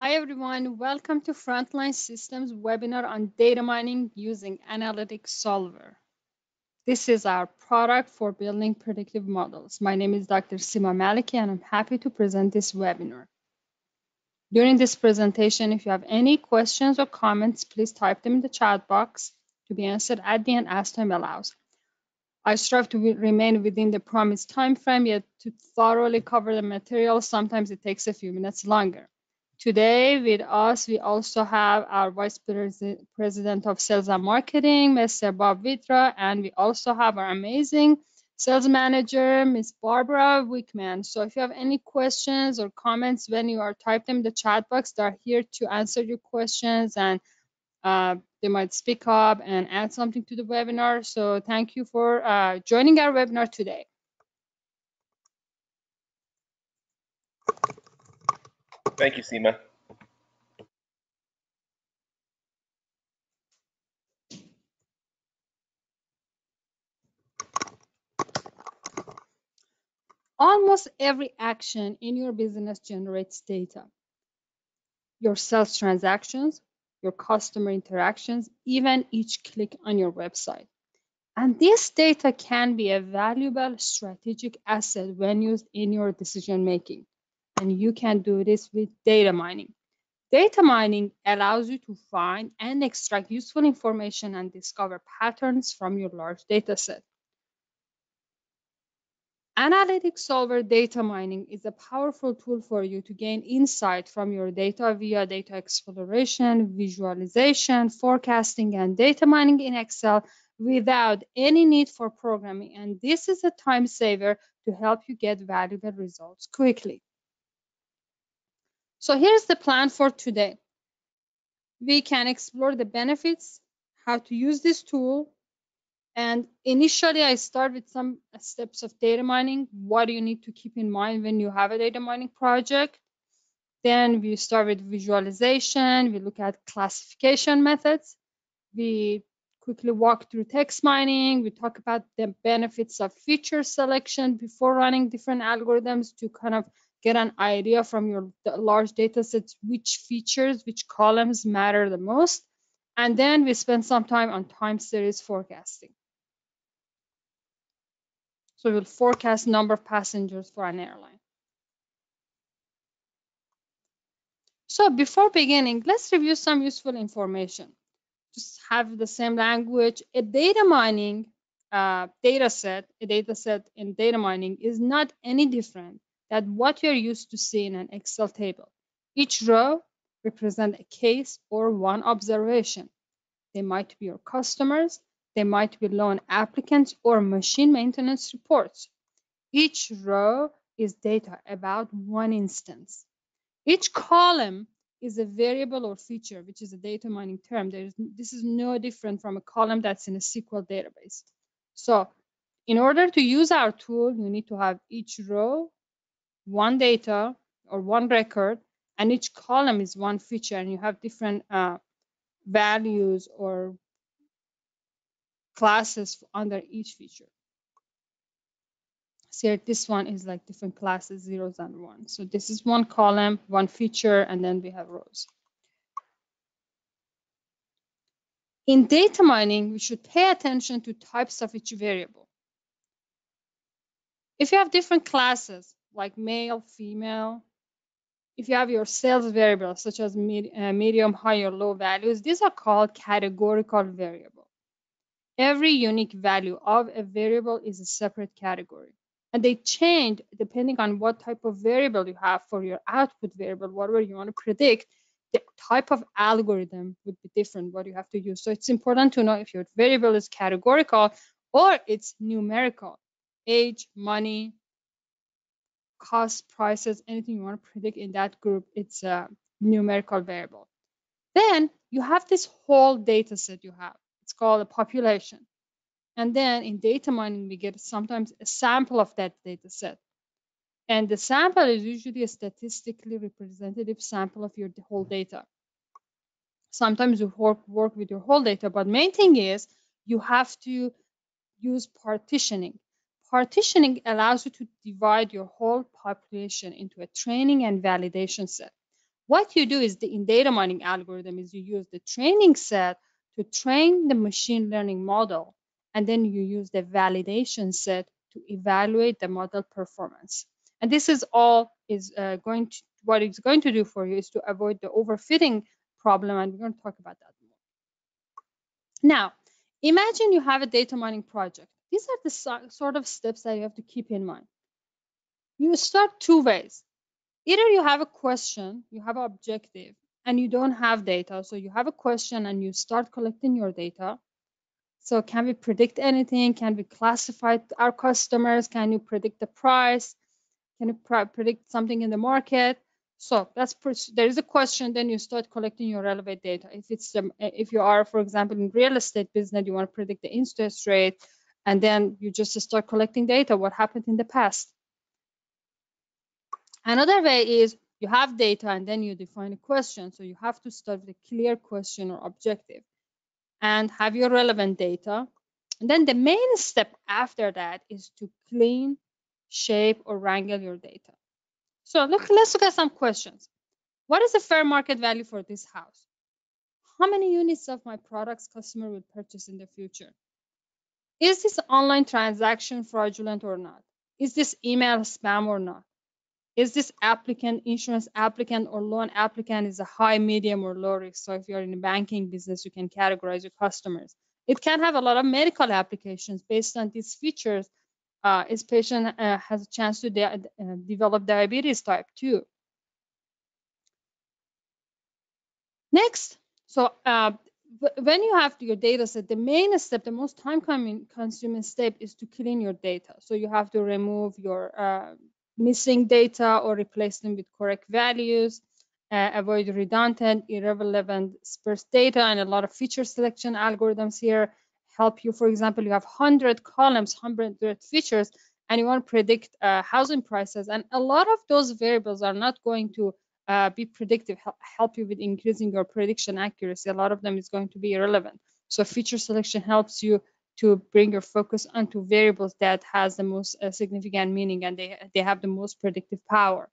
Hi everyone, welcome to Frontline Systems webinar on data mining using Analytic Solver. This is our product for building predictive models. My name is Dr. Sima Maliki and I'm happy to present this webinar. During this presentation, if you have any questions or comments, please type them in the chat box to be answered at the end as time allows. I strive to remain within the promised time frame, yet to thoroughly cover the material, sometimes it takes a few minutes longer. Today with us, we also have our Vice President of Sales and Marketing, Mr. Bob Vitra, and we also have our amazing Sales Manager, Ms. Barbara Wickman. So if you have any questions or comments when you are typing them in the chat box, they're here to answer your questions and they might speak up and add something to the webinar. So thank you for joining our webinar today. Thank you, Seema. Almost every action in your business generates data. Your sales transactions, your customer interactions, even each click on your website. And this data can be a valuable strategic asset when used in your decision making. And you can do this with data mining. Data mining allows you to find and extract useful information and discover patterns from your large data set. Analytic Solver data mining is a powerful tool for you to gain insight from your data via data exploration, visualization, forecasting, and data mining in Excel without any need for programming. And this is a time saver to help you get valuable results quickly. So here's the plan for today. We can explore the benefits, how to use this tool, and initially I start with some steps of data mining. What do you need to keep in mind when you have a data mining project? Then we start with visualization. We look at classification methods. We quickly walk through text mining. We talk about the benefits of feature selection before running different algorithms to kind of get an idea from your large data sets which features, which columns matter the most. And then we spend some time on time series forecasting. So we'll forecast number of passengers for an airline. So before beginning, let's review some useful information. Just have the same language. A data mining data set in data mining is not any different than what you're used to seeing in an Excel table. Each row represents a case or one observation. They might be your customers, they might be loan applicants or machine maintenance reports. Each row is data about one instance. Each column is a variable or feature, which is a data mining term. This is no different from a column that's in a SQL database. So in order to use our tool, you need to have each row, one data or one record, and each column is one feature, and you have different values or classes under each feature. So here, this one is like different classes, zeros and ones. So this is one column, one feature, and then we have rows. In data mining, we should pay attention to types of each variable. If you have different classes, like male, female, if you have your sales variables, such as medium, high, or low values, these are called categorical variable. Every unique value of a variable is a separate category. And they change depending on what type of variable you have for your output variable, whatever you want to predict. The type of algorithm would be different, what you have to use. So it's important to know if your variable is categorical or it's numerical. Age, money, cost, prices, anything you want to predict in that group, it's a numerical variable. Then you have this whole data set you have. It's called a population. And then in data mining, we get sometimes a sample of that data set. And the sample is usually a statistically representative sample of your whole data. Sometimes you work with your whole data, but main thing is you have to use partitioning. Partitioning allows you to divide your whole population into a training and validation set. What you do is in data mining algorithm is you use the training set to train the machine learning model, and then you use the validation set to evaluate the model performance. And this is all is what it's going to do for you is to avoid the overfitting problem, and we're going to talk about that more. Now, imagine you have a data mining project. These are the sort of steps that you have to keep in mind. You start two ways. Either you have a question, you have an objective, and you don't have data. So you have a question and you start collecting your data. So can we predict anything? Can we classify our customers? Can you predict the price? Can you predict something in the market? So there is a question, then you start collecting your relevant data. If you are, for example, in real estate business, you want to predict the interest rate, and then you just start collecting data, what happened in the past. Another way is you have data and then you define a question. So you have to start with a clear question or objective and have your relevant data. And then the main step after that is to clean, shape, or wrangle your data. So let's look at some questions. What is the fair market value for this house? How many units of my products customer will purchase in the future? Is this online transaction fraudulent or not? Is this email spam or not? Is this applicant, insurance applicant or loan applicant is a high, medium, or low risk? So if you're in the banking business, you can categorize your customers. It can have a lot of medical applications based on these features. Is patient has a chance to develop diabetes type 2. Next, so when you have your data set, the main step, the most time-consuming step is to clean your data. So you have to remove your missing data or replace them with correct values, avoid redundant, irrelevant sparse data, and a lot of feature selection algorithms here help you. For example, you have 100 columns, 100 features, and you want to predict housing prices, and a lot of those variables are not going to be predictive, help you with increasing your prediction accuracy. A lot of them is going to be irrelevant. So feature selection helps you to bring your focus onto variables that has the most significant meaning, and they have the most predictive power.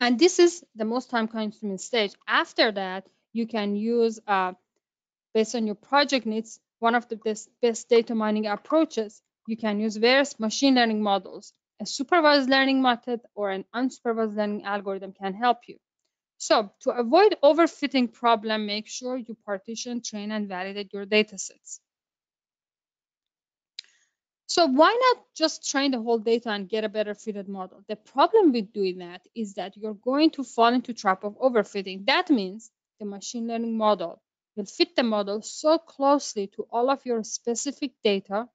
And this is the most time-consuming stage. After that, you can use, based on your project needs, one of the best data mining approaches. You can use various machine learning models. A supervised learning method or an unsupervised learning algorithm can help you. So to avoid overfitting problem, make sure you partition, train, and validate your datasets. So why not just train the whole data and get a better fitted model? The problem with doing that is that you're going to fall into trap of overfitting. That means the machine learning model will fit the model so closely to all of your specific data,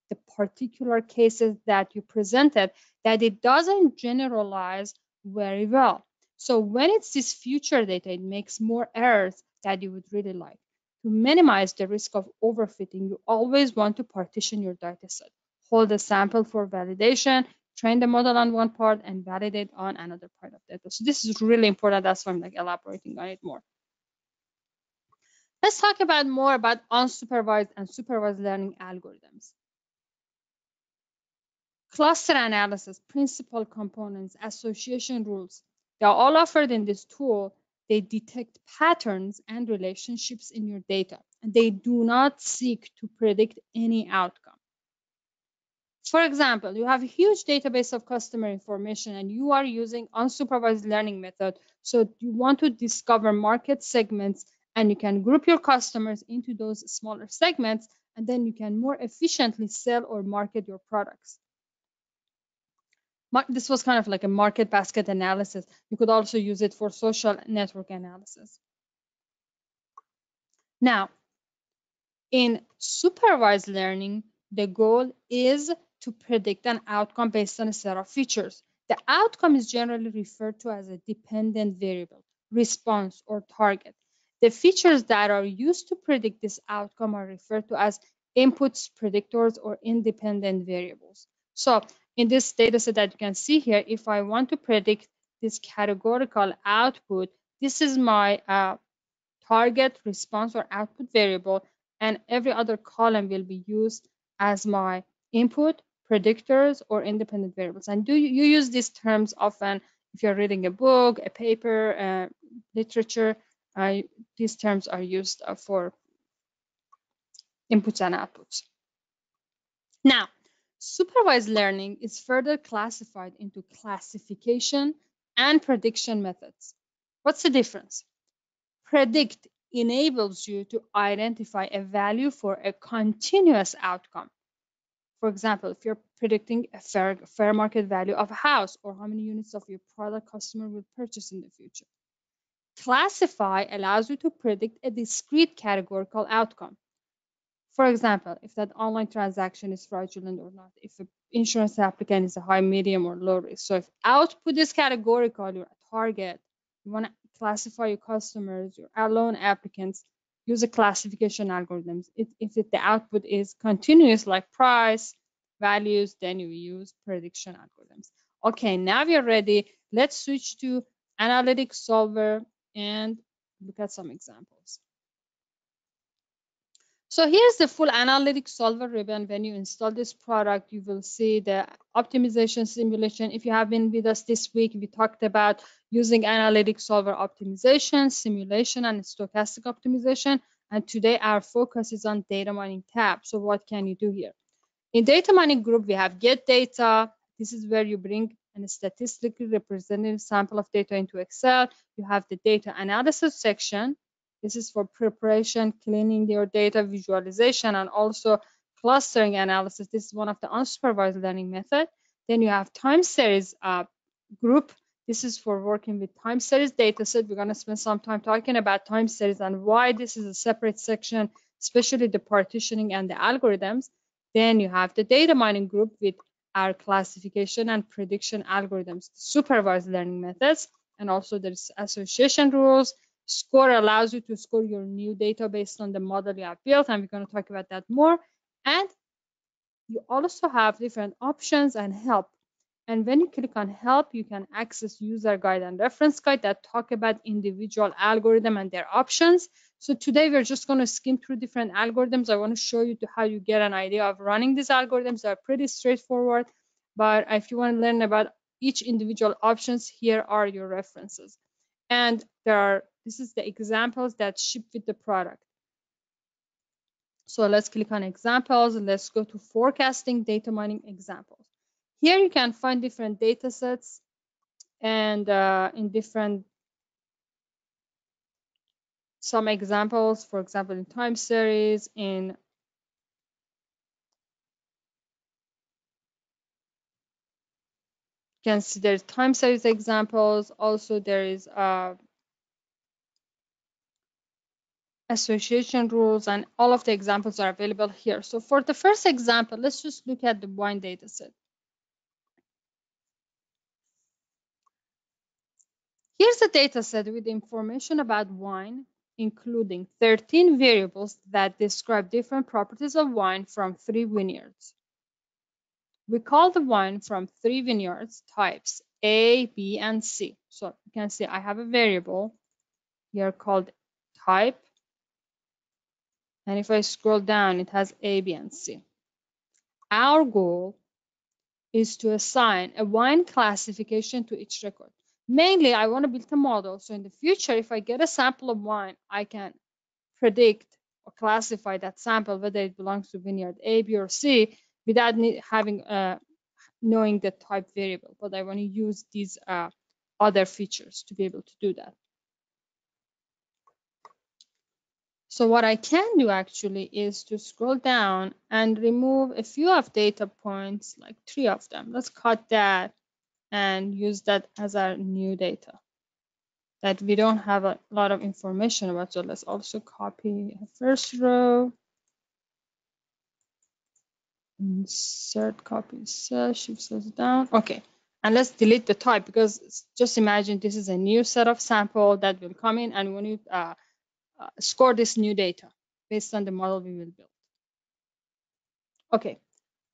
the particular cases that you presented, that it doesn't generalize very well. So when it's this future data, it makes more errors that you would really like. To minimize the risk of overfitting, you always want to partition your dataset. Hold a sample for validation, train the model on one part, and validate on another part of data. So this is really important. That's why I'm elaborating on it more. Let's talk more about unsupervised and supervised learning algorithms. Cluster analysis, principal components, association rules, they are all offered in this tool. They detect patterns and relationships in your data, and they do not seek to predict any outcome. For example, you have a huge database of customer information and you are using unsupervised learning method. So you want to discover market segments, and you can group your customers into those smaller segments, and then you can more efficiently sell or market your products. This was kind of like a market basket analysis. You could also use it for social network analysis. Now, in supervised learning, the goal is to predict an outcome based on a set of features. The outcome is generally referred to as a dependent variable, response, or target. The features that are used to predict this outcome are referred to as inputs, predictors, or independent variables. So in this data set that you can see here, if I want to predict this categorical output, this is my target, response, or output variable, and every other column will be used as my input, predictors, or independent variables. And you use these terms often If you're reading a book, a paper, literature, these terms are used for inputs and outputs. Now, supervised learning is further classified into classification and prediction methods. What's the difference? Predict enables you to identify a value for a continuous outcome. For example, if you're predicting a fair market value of a house or how many units of your product customer will purchase in the future. Classify allows you to predict a discrete categorical outcome. For example, if that online transaction is fraudulent or not, if an insurance applicant is a high, medium, or low risk. So if output is categorical, you're a target, you want to classify your customers, your loan applicants, use a classification algorithms. If the output is continuous, like price, values, then you use prediction algorithms. Okay, now we are ready. Let's switch to analytic solver and look at some examples. So here's the full analytic solver ribbon. When you install this product, you will see the optimization simulation. If you have been with us this week, we talked about using analytic solver optimization, simulation, and stochastic optimization. And today our focus is on data mining tab. So what can you do here? In data mining group, we have get data. This is where you bring a statistically representative sample of data into Excel. You have the data analysis section. This is for preparation, cleaning your data, visualization, and also clustering analysis. This is one of the unsupervised learning method. Then you have time series group. This is for working with time series data set. We're going to spend some time talking about time series and why this is a separate section, especially the partitioning and the algorithms. Then you have the data mining group with our classification and prediction algorithms, supervised learning methods, and also there's association rules. Score allows you to score your new data based on the model you have built, and we're going to talk about that more. And you also have different options and help. And when you click on help, you can access user guide and reference guide that talk about individual algorithm and their options. So today we're just going to skim through different algorithms. I want to show you how you get an idea of running these algorithms. They're pretty straightforward, but if you want to learn about each individual options, here are your references. And this is the examples that ship with the product. So let's click on examples. Let's go to forecasting data mining examples. Here you can find different data sets and in different, some examples, for example, in time series, you can see there's time series examples. Also, there is association rules, and all of the examples are available here. So for the first example, let's just look at the wine data set. Here's a data set with information about wine, including 13 variables that describe different properties of wine from 3 vineyards. We call the wine from 3 vineyards types A, B, and C. So you can see I have a variable here called type. And if I scroll down, it has A, B, and C. Our goal is to assign a wine classification to each record. Mainly, I want to build a model. So in the future, if I get a sample of wine, I can predict or classify that sample, whether it belongs to vineyard A, B, or C, without knowing the type variable. But I want to use these other features to be able to do that. So what I can do actually is to scroll down and remove a few of data points, like 3 of them. Let's cut that and use that as our new data that we don't have a lot of information about. So let's also copy the first row, insert, copy cell, shift cells down. Okay, and let's delete the type, because just imagine this is a new set of sample that will come in, and when you score this new data based on the model we will build. Okay,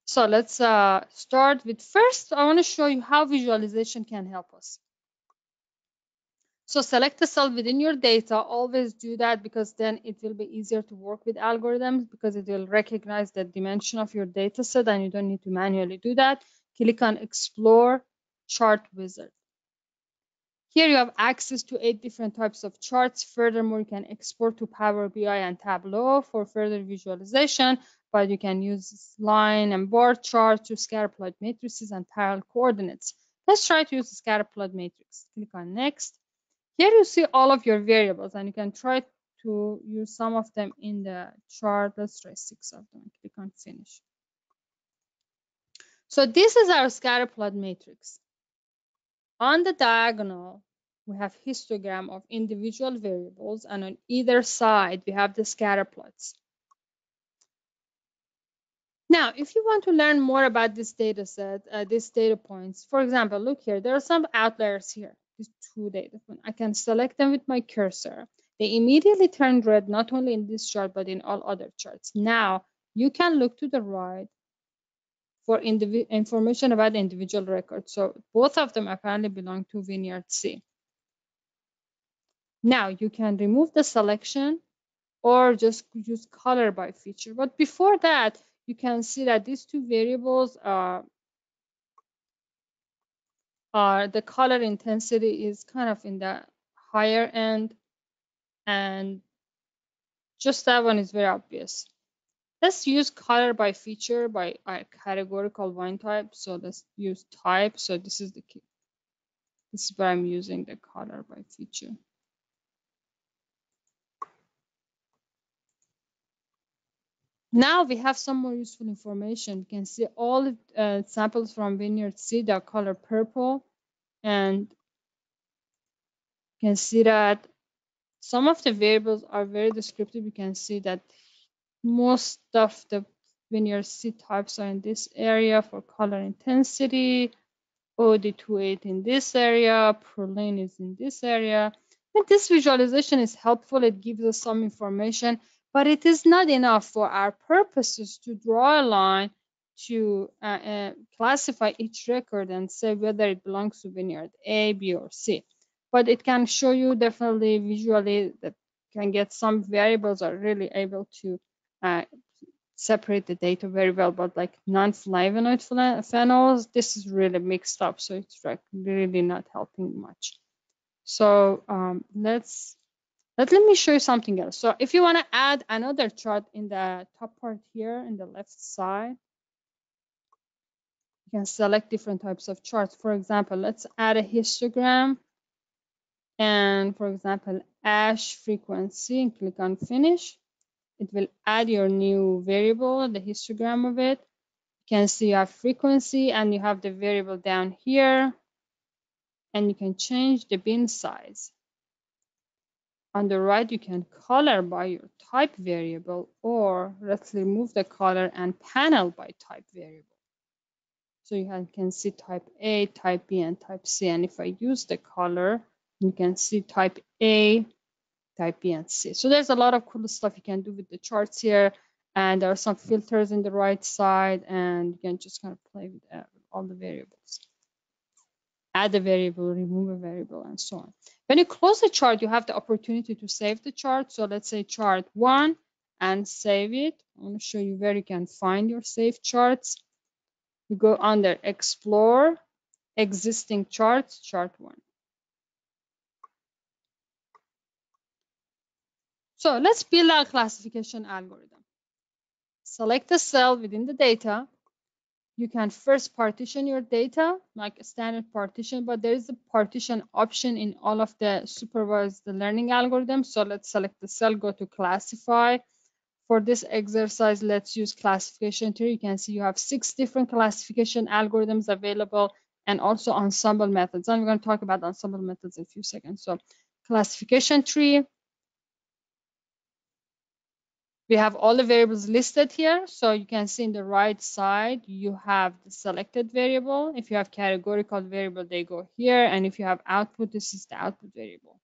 so let's start with first, I want to show you how visualization can help us. So select a cell within your data. Always do that, because then it will be easier to work with algorithms, because it will recognize the dimension of your data set and you don't need to manually do that. Click on Explore Chart Wizard. Here you have access to 8 different types of charts. Furthermore, you can export to Power BI and Tableau for further visualization, but you can use line and bar charts to scatter plot matrices and parallel coordinates. Let's try to use the scatter plot matrix. Click on next. Here you see all of your variables, and you can try to use some of them in the chart. Let's try 6 of them. Click on finish. So this is our scatter plot matrix. On the diagonal, we have histogram of individual variables, and on either side, we have the scatter plots. Now, if you want to learn more about this data set, these data points, for example, look here, there are some outliers here, these 2 data points. I can select them with my cursor. They immediately turn red, not only in this chart, but in all other charts. Now, you can look to the right for information about the individual records. So both of them apparently belong to Vineyard C. Now you can remove the selection or just use color by feature. But before that, you can see that these 2 variables are the color intensity is kind of in the higher end, and just that one is very obvious. Let's use color by feature by our categorical one type. So let's use type. So this is the key. This is where I'm using the color by feature. Now we have some more useful information. You can see all samples from Vineyard C that are color purple, and you can see that some of the variables are very descriptive. You can see that most of the Vineyard C types are in this area for color intensity. OD28 in this area, Proline is in this area. And this visualization is helpful. It gives us some information, but it is not enough for our purposes to draw a line to classify each record and say whether it belongs to Vineyard A, B, or C. But it can show you definitely visually that can get some variables are really able to separate the data very well, but like non-flavonoid phenols, this is really mixed up, so it's like really not helping much. So let me show you something else. So if you want to add another chart in the top part here in the left side, you can select different types of charts. For example, let's add a histogram, and for example, ash frequency, and click on finish. It will add your new variable, the histogram of it. You can see you have frequency and you have the variable down here, and you can change the bin size. On the right, you can color by your type variable, or let's remove the color and panel by type variable. So you can see type A, type B, and type C. And if I use the color, you can see type A, type B, and C. So there's a lot of cool stuff you can do with the charts here. And there are some filters in the right side, and you can just kind of play with all the variables. Add a variable, remove a variable, and so on. When you close the chart, you have the opportunity to save the chart. So let's say chart 1 and save it. I want to show you where you can find your saved charts. You go under Explore, Existing Charts, Chart 1. So let's build our classification algorithm. Select a cell within the data. You can first partition your data like a standard partition, but there is a partition option in all of the supervised learning algorithms. So let's select the cell, go to classify. For this exercise, let's use classification tree. You can see you have 6 different classification algorithms available, and also ensemble methods. And we're going to talk about ensemble methods in a few seconds. So classification tree. We have all the variables listed here. So you can see in the right side, you have the selected variable. If you have categorical variable, they go here. And if you have output, this is the output variable.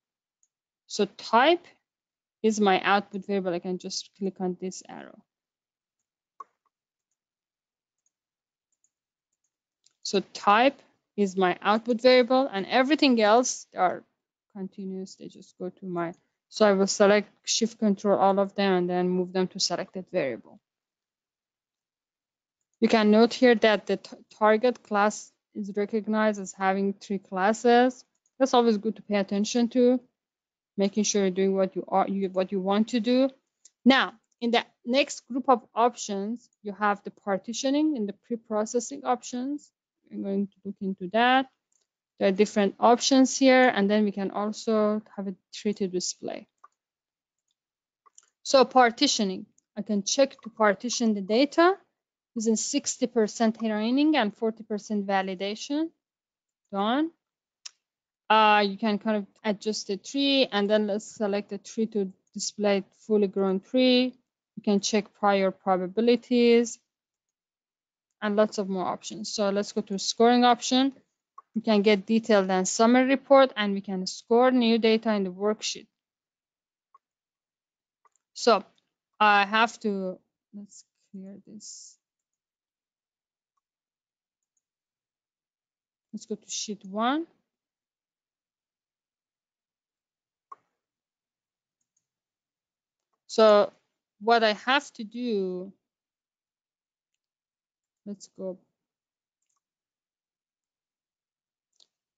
So type is my output variable. I can just click on this arrow. So type is my output variable, and everything else are continuous. They just go to my, so I will select shift control all of them and then move them to selected variable. You can note here that the target class is recognized as having 3 classes. That's always good to pay attention to, making sure you're doing what you want to do. Now, in the next group of options, you have the partitioning and the pre-processing options. I'm going to look into that. There are different options here, and then we can also have a tree to display. So partitioning, I can check to partition the data using 60% training and 40% validation. Done. You can kind of adjust the tree, and then let's select the tree to display fully grown tree. You can check prior probabilities and lots of more options. So let's go to scoring option. We can get detailed and summary report, and we can score new data in the worksheet. So I have to, let's clear this. Let's go to sheet 1. So what I have to do, let's go.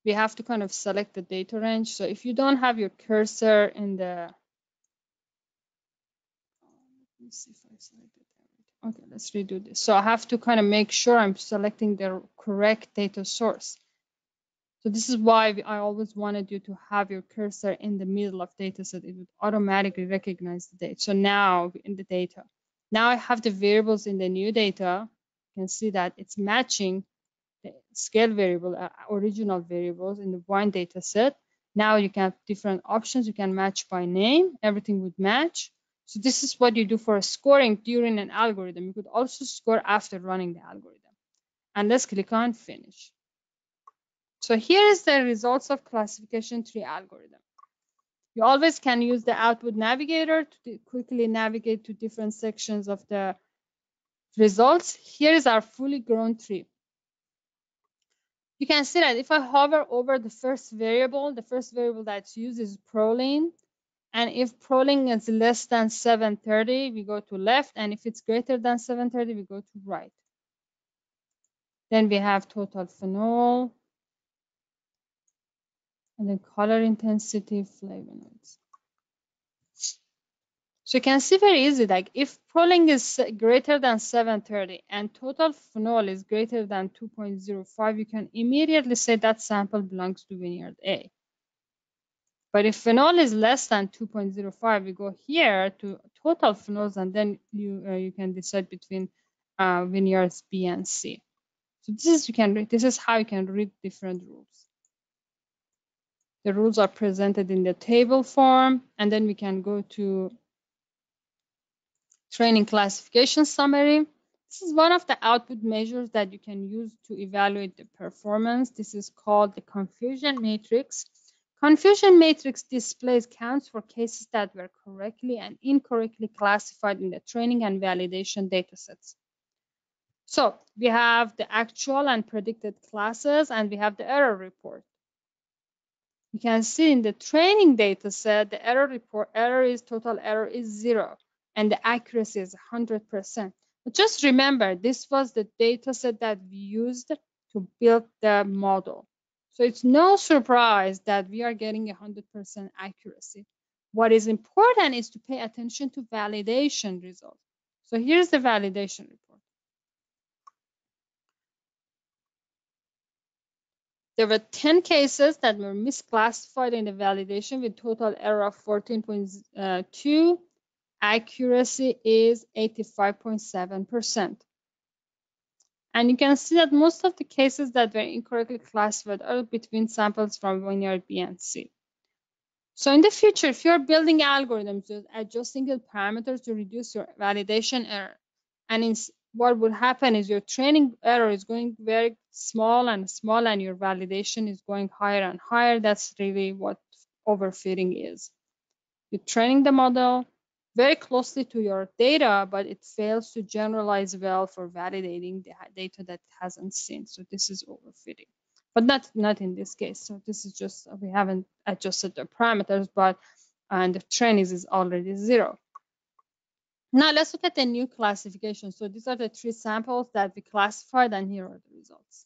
We have to kind of select the data range. So if you don't have your cursor in the, let me see if I selected everything. Okay, let's redo this. So I have to kind of make sure I'm selecting the correct data source. So this is why I always wanted you to have your cursor in the middle of data set. It would automatically recognize the data. So now in the data, now I have the variables in the new data. You can see that it's matching the scale variable, original variables in the one data set. Now you can have different options. You can match by name. Everything would match. So this is what you do for scoring during an algorithm. You could also score after running the algorithm. And let's click on finish. So here is the results of classification tree algorithm. You always can use the output navigator to quickly navigate to different sections of the results. Here is our fully grown tree. You can see that if I hover over the first variable that's used is proline. And if proline is less than 730, we go to left. And if it's greater than 730, we go to right. Then we have total phenol. And then color intensity, flavonoids. So you can see very easy, like if proline is greater than 730 and total phenol is greater than 2.05, you can immediately say that sample belongs to vineyard A. But if phenol is less than 2.05, we go here to total phenols, and then you can decide between vineyards B and C. So this is how you can read different rules. The rules are presented in the table form, and then we can go to training classification summary. This is one of the output measures that you can use to evaluate the performance. This is called the confusion matrix. Confusion matrix displays counts for cases that were correctly and incorrectly classified in the training and validation datasets. So we have the actual and predicted classes, and we have the error report. You can see in the training data set, the total error is 0, and the accuracy is 100%. But just remember, this was the data set that we used to build the model. So it's no surprise that we are getting 100% accuracy. What is important is to pay attention to validation results. So here's the validation report. There were 10 cases that were misclassified in the validation with total error of 14.2. Accuracy is 85.7%. And you can see that most of the cases that were incorrectly classified are between samples from vineyard B and C. So in the future, if you're building algorithms, you're adjusting the parameters to reduce your validation error. And what would happen is your training error is going very small, and your validation is going higher and higher. That's really what overfitting is. You're training the model very closely to your data, but it fails to generalize well for validating the data that it hasn't seen. So this is overfitting, but not in this case. So this is just, we haven't adjusted the parameters, and the training is already 0. Now let's look at the new classification. So these are the 3 samples that we classified, and here are the results.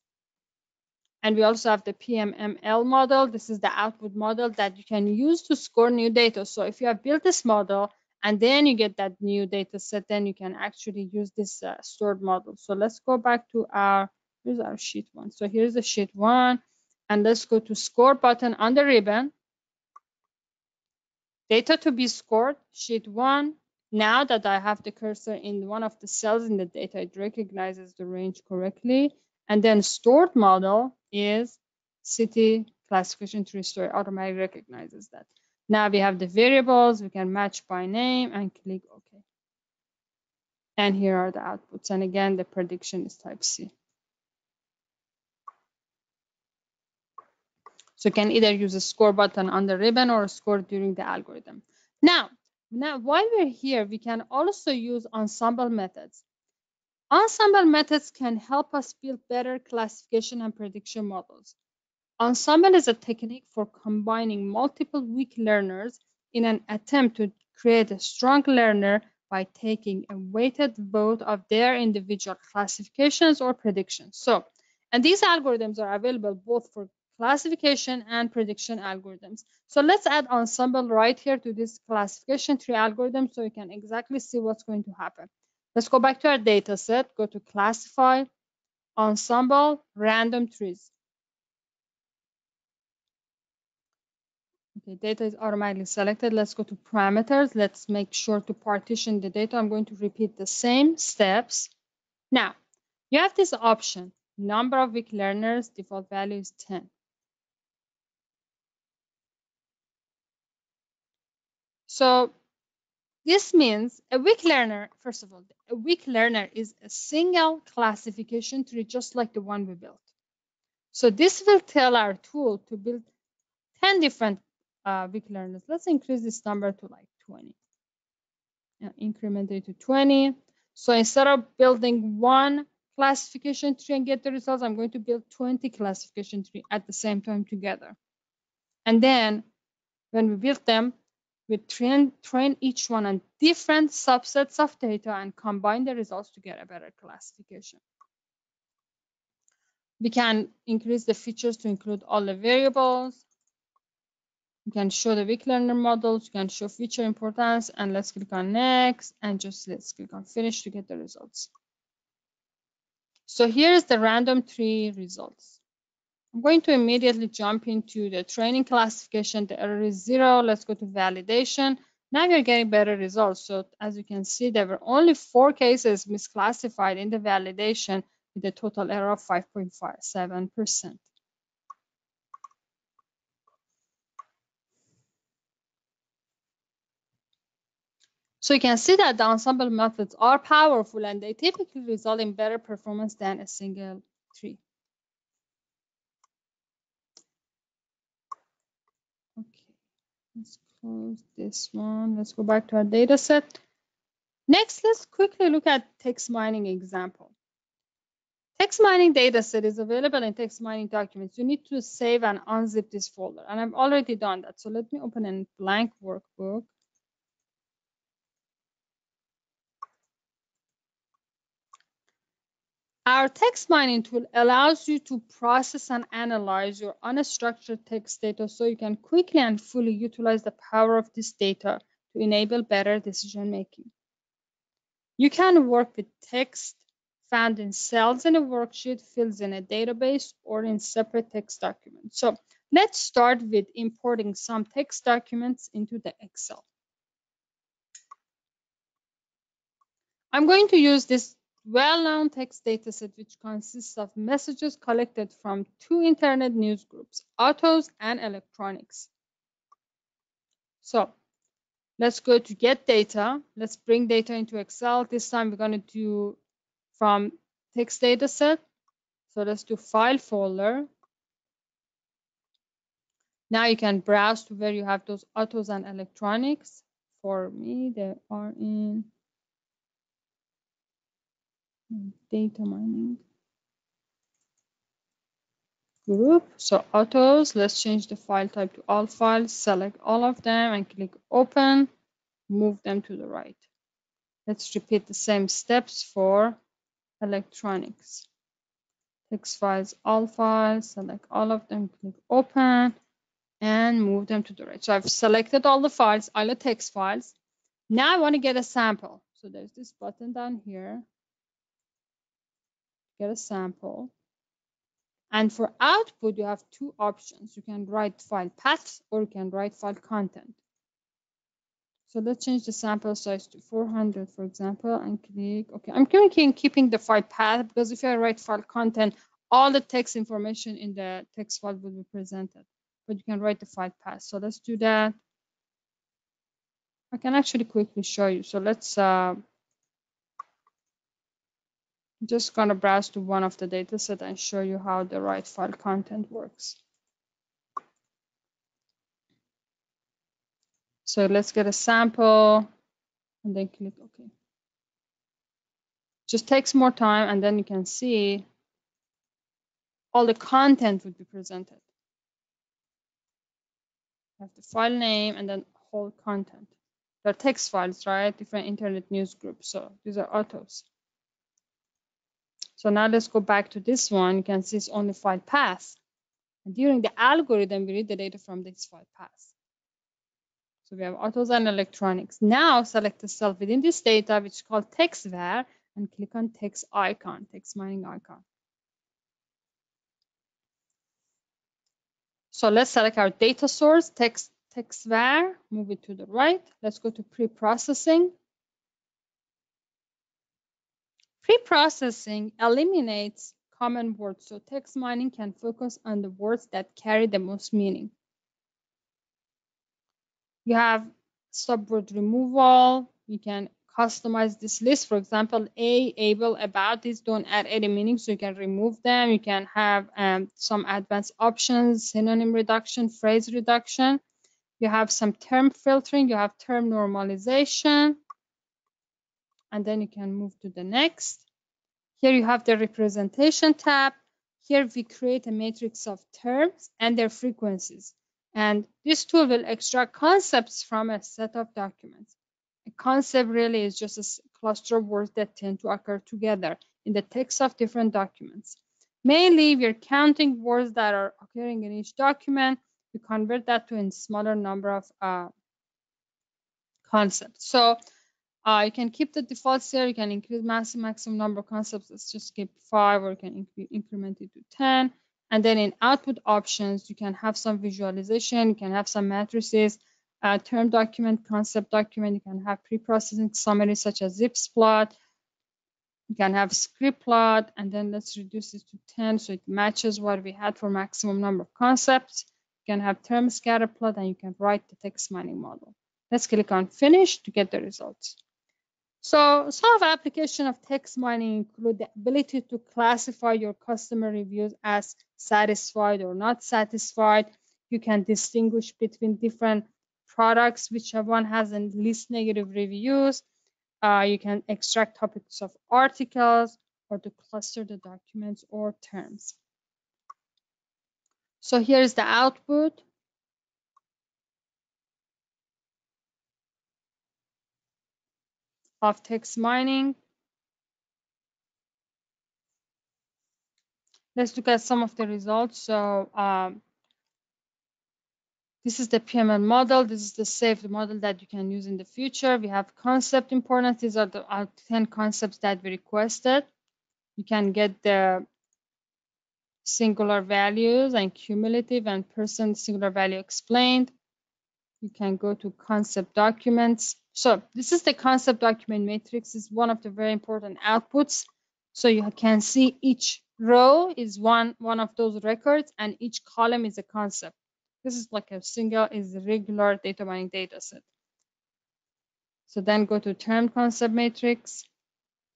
And we also have the PMML model. This is the output model that you can use to score new data. So if you have built this model and then you get that new data set, then you can actually use this stored model. So let's go back to here's our sheet 1. So here's the sheet 1. And let's go to score button on the ribbon. Data to be scored, sheet 1. Now that I have the cursor in one of the cells in the data, it recognizes the range correctly. And then stored model is city classification tree story, automatically recognizes that. Now we have the variables, we can match by name and click OK. And here are the outputs. And again, the prediction is type C. So you can either use a score button on the ribbon or score during the algorithm. Now, while we're here, we can also use ensemble methods. Ensemble methods can help us build better classification and prediction models. Ensemble is a technique for combining multiple weak learners in an attempt to create a strong learner by taking a weighted vote of their individual classifications or predictions. And these algorithms are available both for classification and prediction algorithms. So let's add ensemble right here to this classification tree algorithm so you can exactly see what's going to happen. Let's go back to our data set, go to classify, ensemble, random trees. Okay, data is automatically selected. Let's go to parameters. Let's make sure to partition the data. I'm going to repeat the same steps. Now, you have this option, number of weak learners, default value is 10. So this means a weak learner, first of all, a weak learner is a single classification tree just like the one we built. So this will tell our tool to build 10 different weak learners. Let's increase this number to like 20. Increment it to 20. So instead of building one classification tree and get the results, I'm going to build 20 classification tree at the same time together. And then when we build them, we train each one on different subsets of data and combine the results to get a better classification. We can increase the features to include all the variables. You can show the weak learner models, you can show feature importance, and let's click on next, and just let's click on finish to get the results. So here's the random tree results. I'm going to immediately jump into the training classification. The error is 0. Let's go to validation. Now we're getting better results. So as you can see, there were only 4 cases misclassified in the validation with a total error of 5.57%. So you can see that the ensemble methods are powerful and they typically result in better performance than a single tree. Okay, let's close this one. Let's go back to our data set. Next, let's quickly look at text mining example. Text mining dataset is available in text mining documents. You need to save and unzip this folder, and I've already done that. So let me open a blank workbook. Our text mining tool allows you to process and analyze your unstructured text data so you can quickly and fully utilize the power of this data to enable better decision making. You can work with text found in cells in a worksheet, fields in a database, or in separate text documents. So let's start with importing some text documents into the Excel. I'm going to use this well-known text dataset, which consists of messages collected from 2 internet news groups, autos and electronics. So let's go to get data. Let's bring data into Excel. This time we're going to do from text dataset. So let's do file folder. Now you can browse to where you have those autos and electronics. For me, they are in data mining group. So autos, let's change the file type to all files, select all of them and click open, move them to the right. Let's repeat the same steps for electronics. text files, all files, select all of them, click open, and move them to the right. So I've selected all the files, all the text files. Now I want to get a sample. So there's this button down here, get a sample. And for output, you have two options. You can write file paths or you can write file content. So let's change the sample size to 400, for example, and click OK. I'm keeping the file path because if I write file content, all the text information in the text file will be presented. But you can write the file path. So let's do that. I can actually quickly show you. So let's just gonna browse to one of the dataset and show you how the write file content works. So let's get a sample and then click OK. Just takes more time, and then you can see all the content would be presented. You have the file name and then whole content. They're text files, right? Different internet news groups. So these are autos. So now let's go back to this one. You can see it's only file path. And during the algorithm, we read the data from this file path. So we have autos and electronics. Now select the cell within this data, which is called text var, and click on text icon, text mining icon. So let's select our data source, text var, move it to the right. Let's go to pre-processing. Pre-processing eliminates common words, so text mining can focus on the words that carry the most meaning. You have subword removal. You can customize this list. For example, able, about, these don't add any meaning, so you can remove them. You can have some advanced options, synonym reduction, phrase reduction. You have some term filtering. You have term normalization. And then you can move to the next. Here you have the representation tab. Here we create a matrix of terms and their frequencies. And this tool will extract concepts from a set of documents. A concept really is just a cluster of words that tend to occur together in the text of different documents. Mainly, we're counting words that are occurring in each document. We convert that to a smaller number of concepts. So you can keep the defaults here. You can increase maximum number of concepts. Let's just keep 5, or you can increment it to 10. And then in output options, you can have some visualization. You can have some matrices, term document, concept document. You can have pre-processing summaries such as zips plot. You can have script plot. And then let's reduce this to 10 so it matches what we had for maximum number of concepts. You can have term scatter plot, and you can write the text mining model. Let's click on finish to get the results. So some of the application of text mining include the ability to classify your customer reviews as satisfied or not satisfied. You can distinguish between different products, which one has the least negative reviews. You can extract topics of articles, or to cluster the documents or terms. So here's the output. Of text mining. Let's look at some of the results. So this is the PML model. This is the saved model that you can use in the future. We have concept importance. These are the 10 concepts that we requested. You can get the singular values and cumulative and percent singular value explained. You can go to concept documents. So this is the concept document matrix. It's one of the very important outputs. So you can see each row is one of those records, and each column is a concept. This is like a regular data mining data set. So then go to term concept matrix.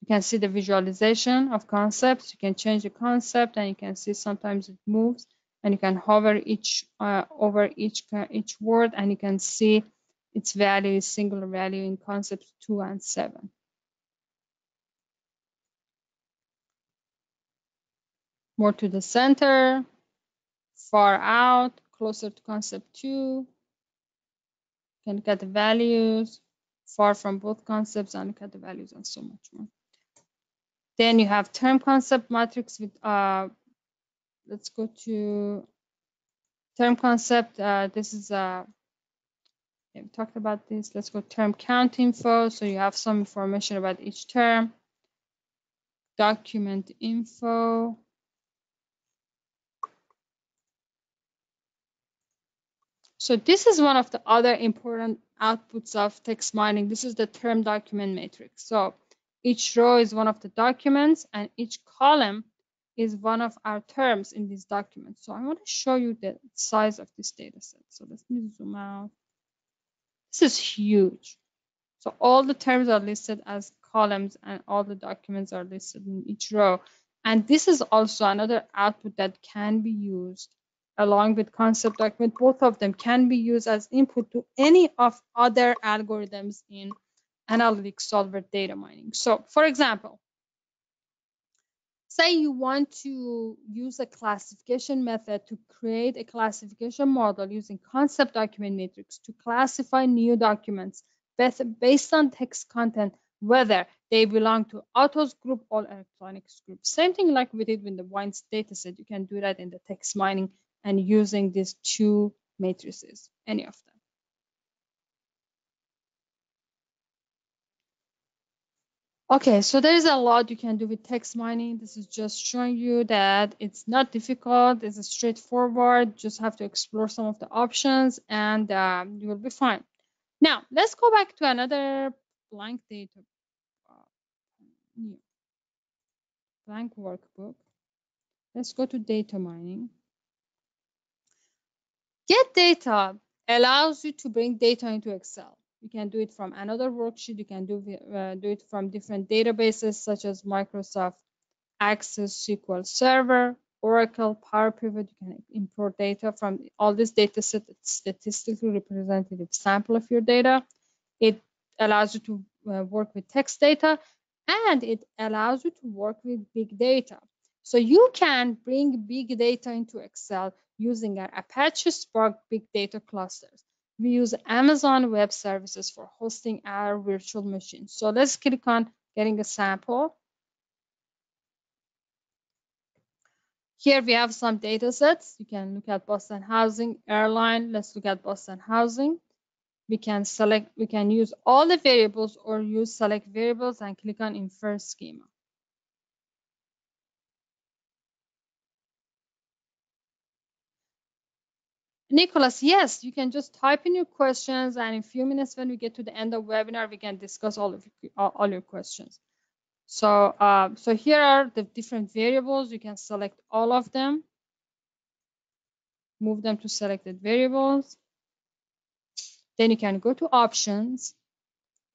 You can see the visualization of concepts. You can change the concept, and you can see sometimes it moves, and you can hover over each word, and you can see its value is singular value in concepts 2 and 7. More to the center, far out, closer to concept 2. You can look at the values, far from both concepts, and look at the values, and so much more. Then you have term concept matrix with let's go to term concept. This is we talked about this. Let's go term count info. So you have some information about each term. Document info. So this is one of the other important outputs of text mining. This is the term document matrix. So each row is one of the documents and each column is one of our terms in this document. So I want to show you the size of this data set. So let me zoom out. This is huge. So all the terms are listed as columns and all the documents are listed in each row. And this is also another output that can be used along with concept document. Both of them can be used as input to any of other algorithms in analytic solver data mining. So for example, say you want to use a classification method to create a classification model using concept document matrix to classify new documents based on text content, whether they belong to autos group or electronics group. Same thing like we did with the wines dataset. You can do that in the text mining and using these two matrices, any of them. Okay, so there is a lot you can do with text mining. This is just showing you that it's not difficult. It's straightforward. Just have to explore some of the options and you will be fine. Now, let's go back to another blank data, blank workbook. Let's go to data mining. Get data allows you to bring data into Excel. You can do it from another worksheet. You can do it from different databases such as Microsoft Access SQL Server, Oracle, PowerPivot. You can import data from all this data set, statistically representative sample of your data. It allows you to work with text data, and it allows you to work with big data. So you can bring big data into Excel using our Apache Spark big data clusters. We use Amazon Web Services for hosting our virtual machines. So let's click on getting a sample. Here we have some data sets. You can look at Boston Housing, Airline. Let's look at Boston Housing. We can use all the variables or use select variables and click on infer schema. Nicholas, yes, you can just type in your questions, and in a few minutes when we get to the end of the webinar, we can discuss all your questions. So, so here are the different variables. You can select all of them, move them to selected variables. Then you can go to options.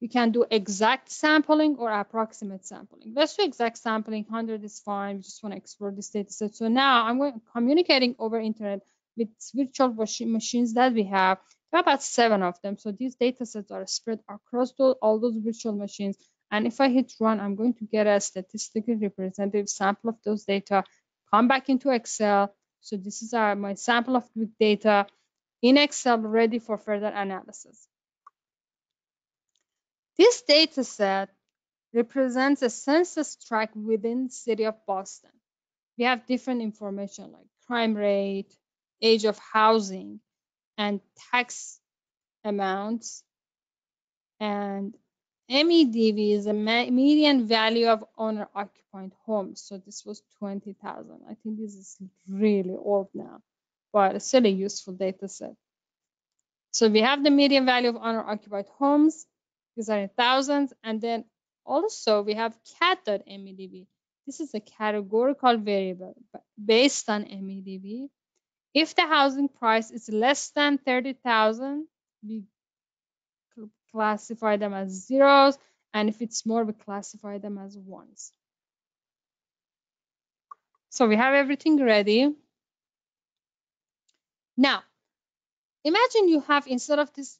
You can do exact sampling or approximate sampling. Let's do exact sampling. 100 is fine. We just want to explore this data set. So now I'm communicating over internet with virtual machines that we have. There are about 7 of them. So these data sets are spread across all those virtual machines. And if I hit run, I'm going to get a statistically representative sample of those data, come back into Excel. So this is my sample of data in Excel ready for further analysis. This data set represents a census tract within the city of Boston. We have different information like crime rate, age of housing, and tax amounts. And MEDV is a median value of owner-occupied homes. So this was 20,000. I think this is really old now, but it's still a useful data set. So we have the median value of owner-occupied homes. These are in thousands. And then also we have cat.medv. This is a categorical variable based on MEDV. If the housing price is less than 30,000, we classify them as zeros. And if it's more, we classify them as ones. So we have everything ready. Now, imagine you have, instead of this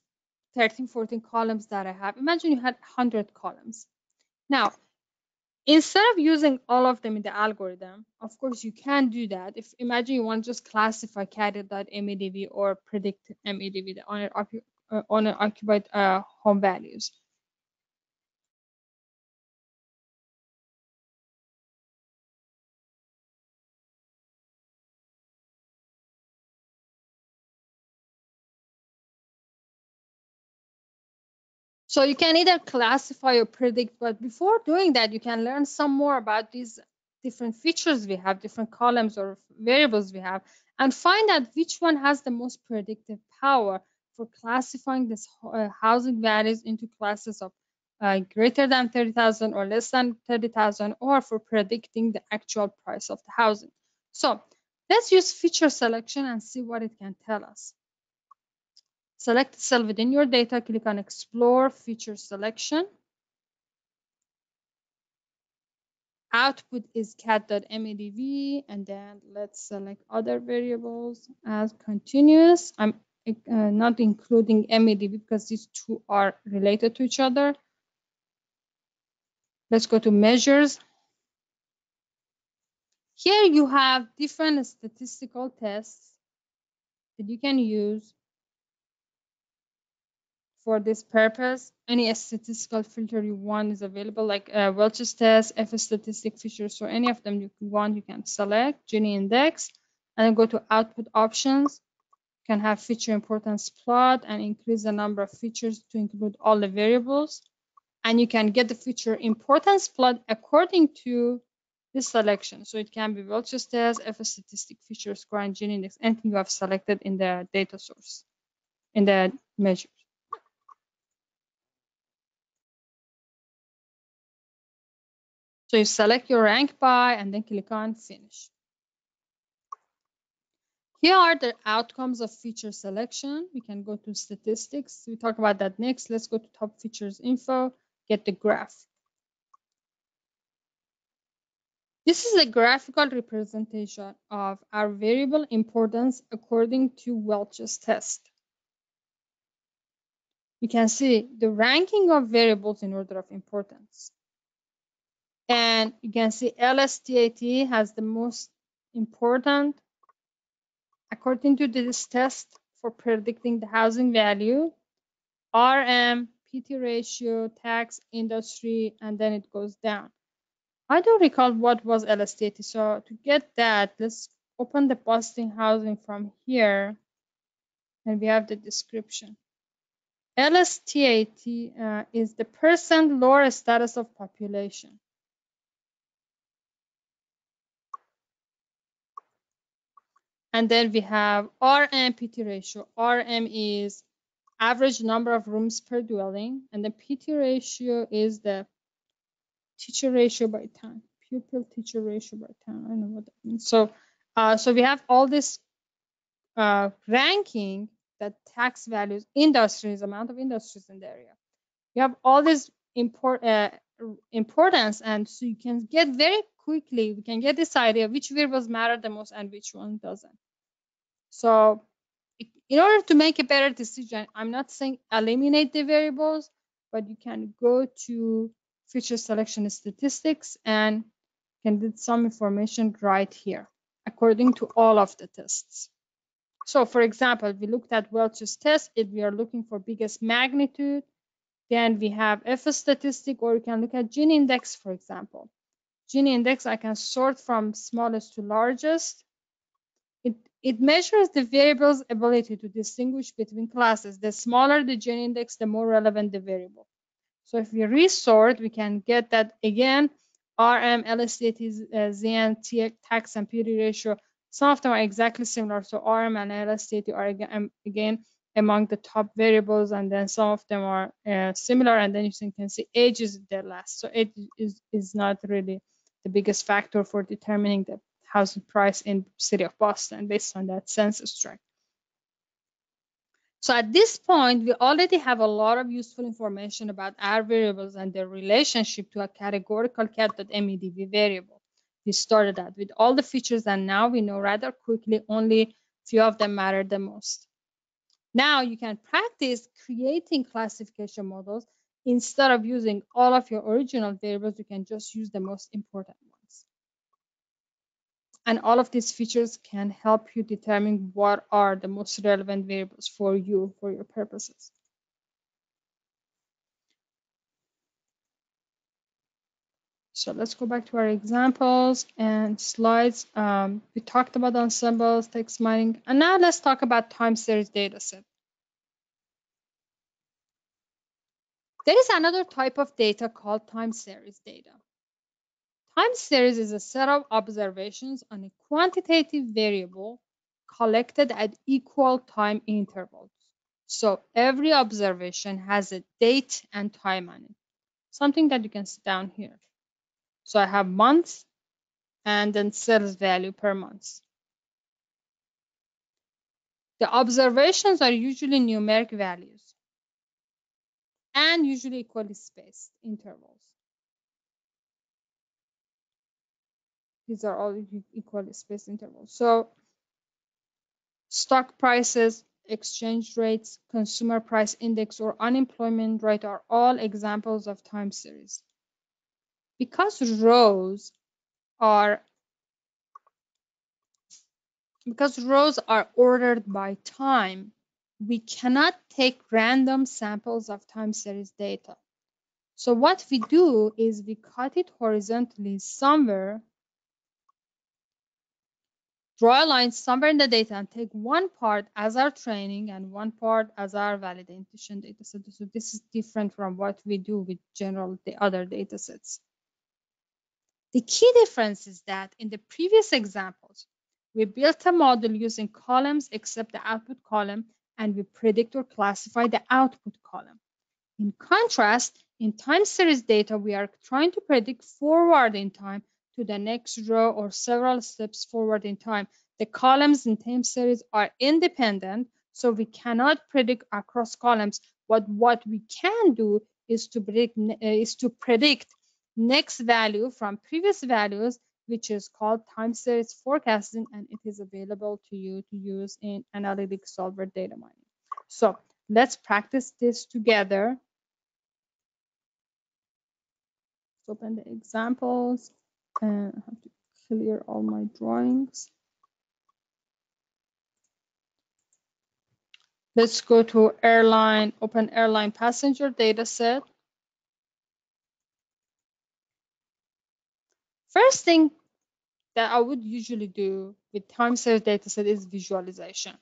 13, 14 columns that I have, imagine you had 100 columns. Now, instead of using all of them in the algorithm, of course, you can do that. If imagine you want to just classify cat.medv or predict medv, the owner occupied home values. So you can either classify or predict, but before doing that, you can learn some more about these different features we have, different columns or variables we have, and find out which one has the most predictive power for classifying this housing values into classes of greater than 30,000 or less than 30,000, or for predicting the actual price of the housing. So let's use feature selection and see what it can tell us. Select a cell within your data, click on Explore Feature Selection. Output is cat.madv, and then let's select other variables as continuous. I'm not including madv because these two are related to each other. Let's go to measures. Here you have different statistical tests that you can use for this purpose. Any statistical filter you want is available, like Welch's test, F statistic features, so any of them you want, you can select Gini index, and then go to output options. You can have feature importance plot and increase the number of features to include all the variables. And you can get the feature importance plot according to this selection. So it can be Welch's test, F statistic feature score, and Gini index, anything you have selected in the data source, in the measure. So you select your rank by and then click on finish. Here are the outcomes of feature selection. We can go to statistics. We talk about that next. Let's go to top features info, get the graph. This is a graphical representation of our variable importance according to Welch's test. You can see the ranking of variables in order of importance. And you can see LSTAT has the most important according to this test for predicting the housing value, RM, PT ratio, tax, industry, and then it goes down. I don't recall what was LSTAT. So to get that, let's open the Boston housing from here, and we have the description. LSTAT is the percent lower status of population. And then we have RM PT ratio. RM is average number of rooms per dwelling, and the PT ratio is the teacher ratio by time, pupil teacher ratio by time. I don't know what that means. So, so we have all this ranking, that tax values, industries, amount of industries in the area. You have all this importance, and so you can get very quickly, we can get this idea which variables matter the most and which one doesn't. So in order to make a better decision, I'm not saying eliminate the variables, but you can go to feature selection statistics and can get some information right here according to all of the tests. So for example, we looked at Welch's test. If we are looking for biggest magnitude, then we have F statistic, or you can look at Gini index, for example. Gini index, I can sort from smallest to largest. It measures the variable's ability to distinguish between classes. The smaller the Gini index, the more relevant the variable. So if we resort, we can get that again, RM, LSTAT, ZN, tax, and PD ratio. Some of them are exactly similar. So RM and LSTAT are again among the top variables, and then some of them are similar, and then you can see age is the last. So age is not really the biggest factor for determining the housing price in city of Boston based on that census tract. So at this point, we already have a lot of useful information about our variables and their relationship to a categorical cat.madv variable. We started that with all the features, and now we know rather quickly only few of them matter the most. Now you can practice creating classification models. Instead of using all of your original variables, you can just use the most important ones. And all of these features can help you determine what are the most relevant variables for you, for your purposes. So let's go back to our examples and slides. We talked about ensembles, text mining, and now let's talk about time series dataset. There is another type of data called time series data. Time series is a set of observations on a quantitative variable collected at equal time intervals. So every observation has a date and time on it, something that you can see down here. So I have months and then sales value per month. The observations are usually numeric values and usually equally spaced intervals. These are all equally spaced intervals. So stock prices, exchange rates, consumer price index, or unemployment rate are all examples of time series. Because rows are ordered by time, we cannot take random samples of time series data. So what we do is we cut it horizontally somewhere, draw a line somewhere in the data and take one part as our training and one part as our validation data set. So this is different from what we do with the other data sets. The key difference is that in the previous examples, we built a model using columns except the output column, and we predict or classify the output column. In contrast, in time series data, we are trying to predict forward in time to the next row or several steps forward in time. The columns in time series are independent, so we cannot predict across columns. But what we can do is to predict next value from previous values, which is called time series forecasting, and it is available to you to use in Analytic solver data mining. So let's practice this together. Let's open the examples, and I have to clear all my drawings. Let's go to open airline passenger data set. First thing that I would usually do with time series data set is visualization.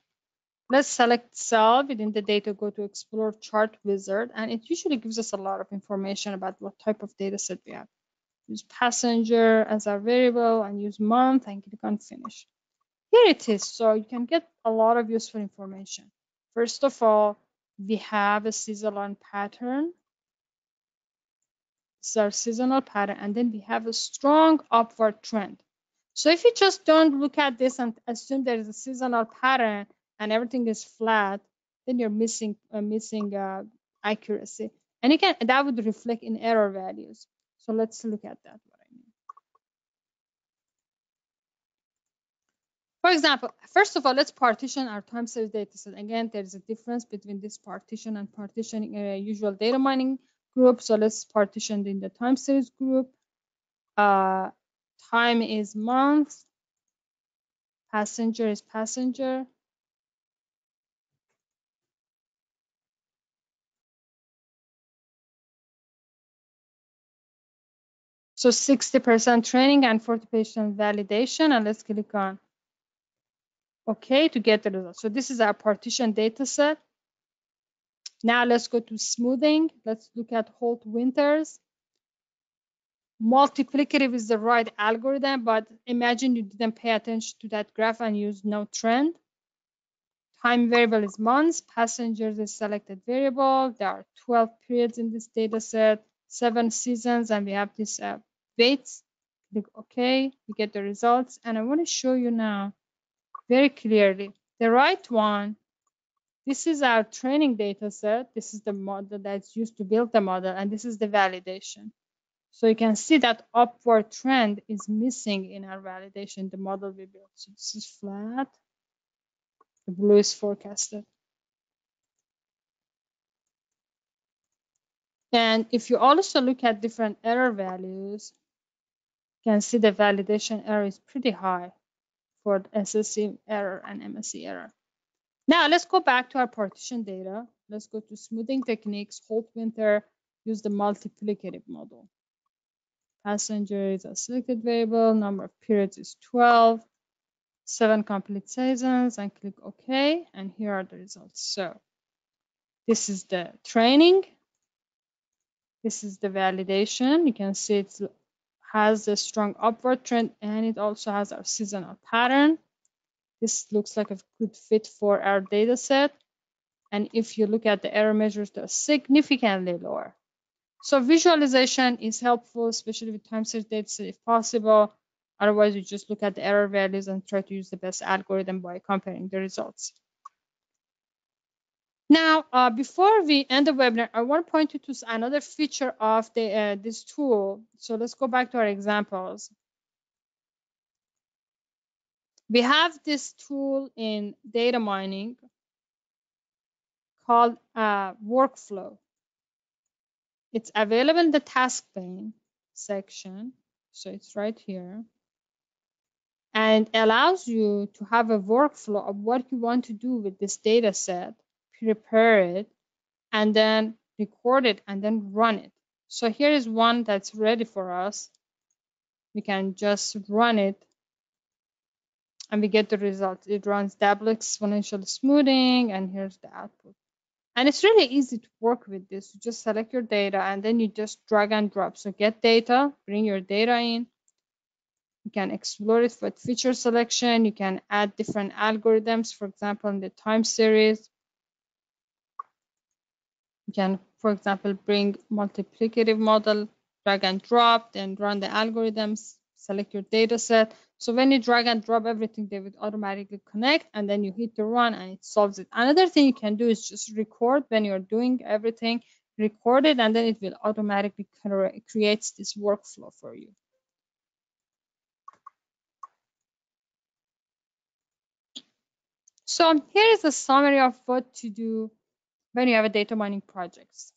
Let's select cell within the data, go to Explore Chart Wizard, and it usually gives us a lot of information about what type of data set we have. Use passenger as our variable and use month and click on Finish. Here it is, so you can get a lot of useful information. First of all, we have a seasonal pattern. It's our seasonal pattern, and then we have a strong upward trend. So if you just don't look at this and assume there is a seasonal pattern and everything is flat, then you're missing accuracy, and that would reflect in error values. So let's look at that. What I mean. For example, first of all, let's partition our time series data set. Again, there is a difference between this partition and partitioning a usual data mining group. So let's partition in the time series group. Time is month. Passenger is passenger. So 60% training and 40% validation. And let's click on OK to get the result. So this is our partition data set. Now let's go to smoothing. Let's look at Holt Winters. Multiplicative is the right algorithm, but imagine you didn't pay attention to that graph and use no trend. Time variable is months. Passengers is selected variable. There are 12 periods in this data set, 7 seasons, and we have this weights. Click OK, you get the results. And I want to show you now very clearly. The right one, this is our training data set. This is the model that's used to build the model, and this is the validation. So you can see that upward trend is missing in our validation, the model we built. So this is flat. The blue is forecasted. And if you also look at different error values, you can see the validation error is pretty high for the SSE error and MSE error. Now let's go back to our partition data. Let's go to smoothing techniques, Holt Winter, use the multiplicative model. Passenger is a selected variable, number of periods is 12, 7 complete seasons, and click OK. And here are the results. So this is the training. This is the validation. You can see it has a strong upward trend, and it also has our seasonal pattern. This looks like a good fit for our data set. And if you look at the error measures, they're significantly lower. So visualization is helpful, especially with time series data set if possible. Otherwise, you just look at the error values and try to use the best algorithm by comparing the results. Now, before we end the webinar, I want to point you to another feature of this tool. So let's go back to our examples. We have this tool in data mining called workflow. It's available in the task pane section. So it's right here. And allows you to have a workflow of what you want to do with this data set, prepare it, and then record it, and then run it. So here is one that's ready for us. We can just run it, and we get the results. It runs double exponential smoothing, and here's the output. And it's really easy to work with this. You just select your data, and then you just drag and drop. So get data, bring your data in. You can explore it with feature selection. You can add different algorithms, for example, in the time series. You can, for example, bring multiplicative model, drag and drop, then run the algorithms, select your data set. So when you drag and drop everything, they would automatically connect, and then you hit the run and it solves it. Another thing you can do is just record when you're doing everything, record it, and then it will automatically create this workflow for you. So here is a summary of what to do when you have a data mining project.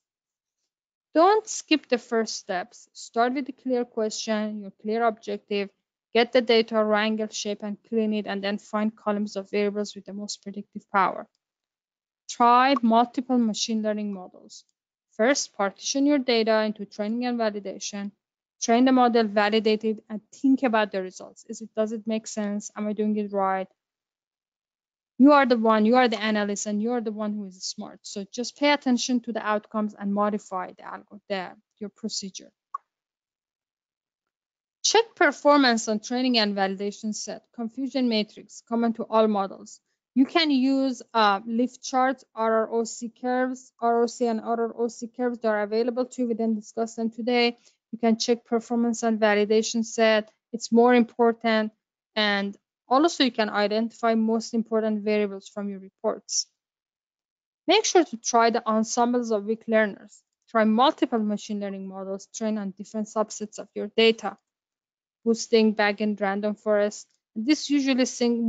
Don't skip the first steps. Start with a clear question, your clear objective, get the data, wrangle, shape, and clean it, and then find columns of variables with the most predictive power. Try multiple machine learning models. First, partition your data into training and validation. Train the model, validate it, and think about the results. Does it make sense? Am I doing it right? You are the one, you are the analyst, and you are the one who is smart. So just pay attention to the outcomes and modify your procedure. Check performance on training and validation set. Confusion matrix, common to all models. You can use lift charts, RROC curves, ROC and RROC curves that are available to you. We didn't discuss them today. You can check performance on validation set. It's more important. And also, you can identify most important variables from your reports. Make sure to try the ensembles of weak learners. Try multiple machine learning models trained on different subsets of your data. Boosting backend random forest. This usually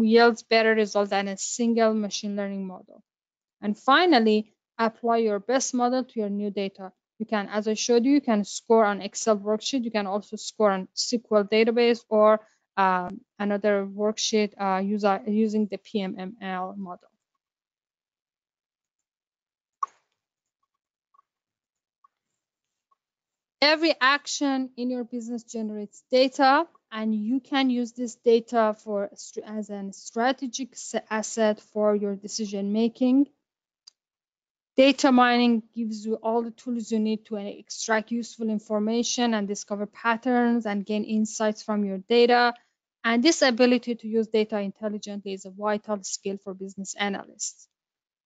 yields better results than a single machine learning model. And finally, apply your best model to your new data. You can, as I showed you, you can score on Excel worksheet. You can also score on SQL database or another worksheet using the PMML model. Every action in your business generates data, and you can use this data as a strategic asset for your decision making. Data mining gives you all the tools you need to extract useful information and discover patterns and gain insights from your data. And this ability to use data intelligently is a vital skill for business analysts.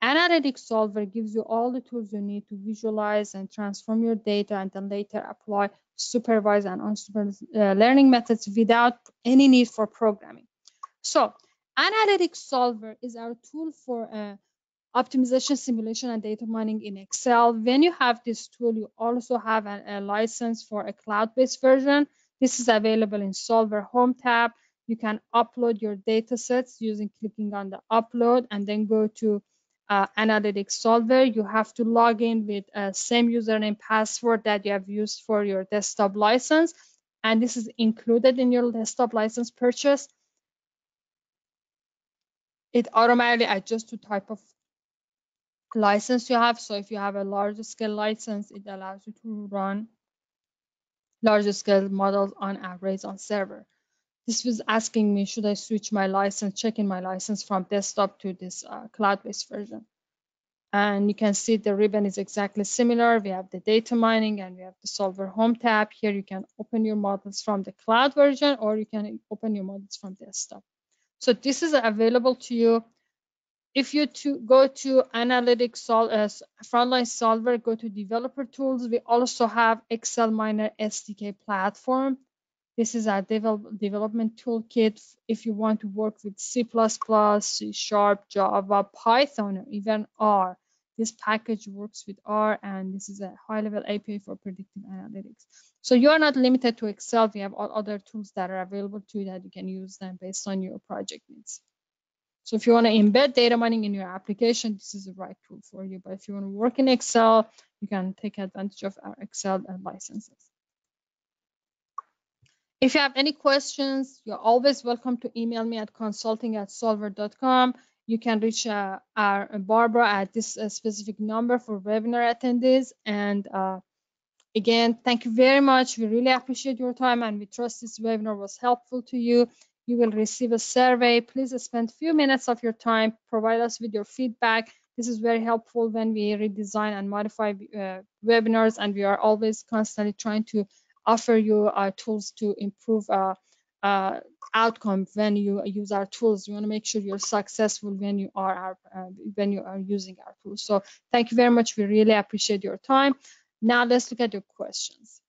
Analytic Solver gives you all the tools you need to visualize and transform your data, and then later apply supervised and unsupervised learning methods without any need for programming. So Analytic Solver is our tool for optimization, simulation, and data mining in Excel. When you have this tool, you also have a license for a cloud-based version. This is available in Solver Home tab. You can upload your data sets using clicking on the upload and then go to Analytic Solver. You have to log in with the same username password that you have used for your desktop license. And this is included in your desktop license purchase. It automatically adjusts to type of license you have. So if you have a large scale license, it allows you to run large scale models on arrays on server. This was asking me, should I switch my license, checking my license from desktop to this cloud-based version. And you can see the ribbon is exactly similar. We have the data mining and we have the solver home tab. Here you can open your models from the cloud version, or you can open your models from desktop. So this is available to you. If you go to Analytic Frontline Solver, go to Developer Tools. We also have XLMiner SDK platform. This is our development toolkit if you want to work with C++, C#, Java, Python, or even R. This package works with R, and this is a high-level API for predictive analytics. So you are not limited to Excel. We have all other tools that are available to you that you can use them based on your project needs. So if you want to embed data mining in your application, this is the right tool for you. But if you want to work in Excel, you can take advantage of our Excel licenses. If you have any questions, you're always welcome to email me at consulting@solver.com. You can reach our Barbara at this specific number for webinar attendees. And again, thank you very much. We really appreciate your time, and we trust this webinar was helpful to you. You will receive a survey. Please spend a few minutes of your time. Provide us with your feedback. This is very helpful when we redesign and modify webinars, and we are always constantly trying to offer you tools to improve outcome when you use our tools. We want to make sure you're successful when you are using our tools. So thank you very much. We really appreciate your time. Now let's look at your questions.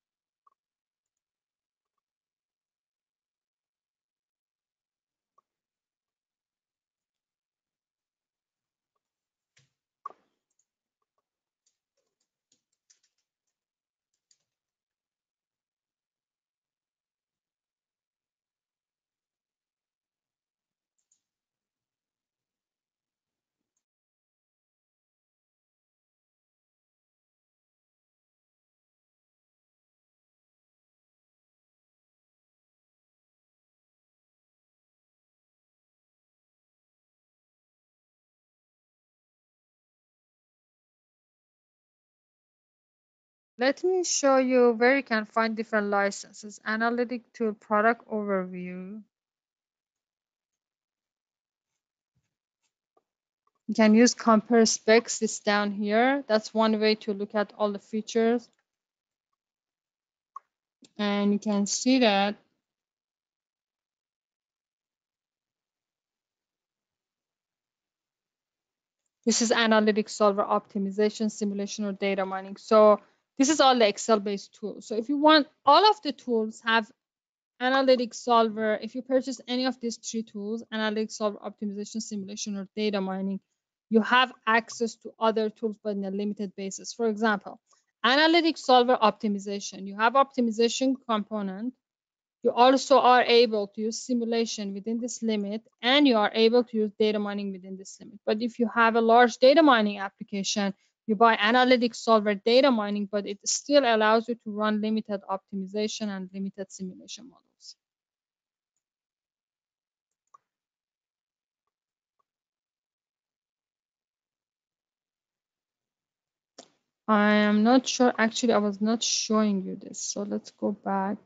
Let me show you where you can find different licenses. Analytic tool product overview. You can use compare specs, this down here. That's one way to look at all the features. And you can see that this is analytic solver optimization, simulation, or data mining. So this is all the Excel-based tools. So if you want, all of the tools have analytic solver. If you purchase any of these three tools, analytic solver optimization, simulation, or data mining, you have access to other tools, but in a limited basis. For example, analytic solver optimization, you have optimization component. You also are able to use simulation within this limit, and you are able to use data mining within this limit. But if you have a large data mining application, you buy analytic solver data mining, but it still allows you to run limited optimization and limited simulation models. I am not sure. Actually, I was not showing you this. So let's go back.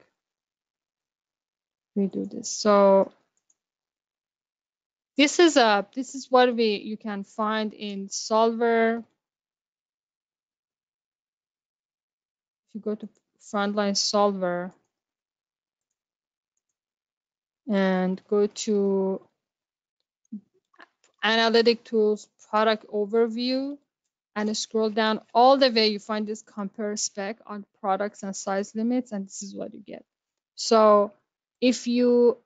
Redo this. So this is what you can find in Solver. If you go to Frontline Solver and go to Analytic Tools Product Overview and scroll down all the way, you find this compare spec on products and size limits, and this is what you get. So if you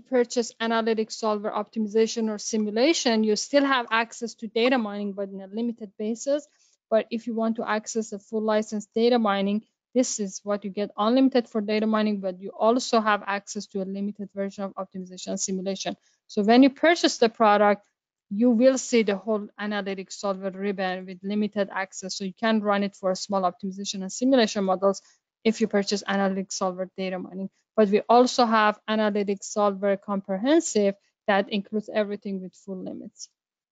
purchase analytic solver optimization or simulation, you still have access to data mining, but in a limited basis. But if you want to access a full license data mining, this is what you get: unlimited for data mining, but you also have access to a limited version of optimization and simulation. So when you purchase the product, you will see the whole analytic solver ribbon with limited access. So you can run it for small optimization and simulation models if you purchase analytic solver data mining. But we also have analytic solver comprehensive that includes everything with full limits.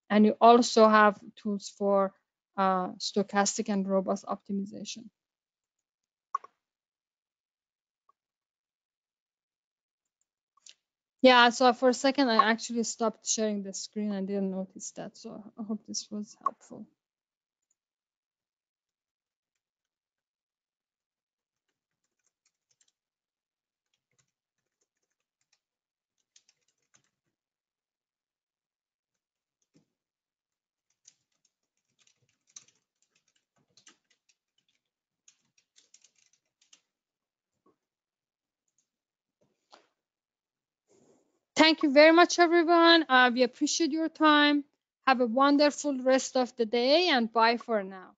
And you also have tools for stochastic and robust optimization. Yeah, so for a second, I actually stopped sharing the screen. I didn't notice that. So I hope this was helpful. Thank you very much, everyone. We appreciate your time. Have a wonderful rest of the day, and bye for now.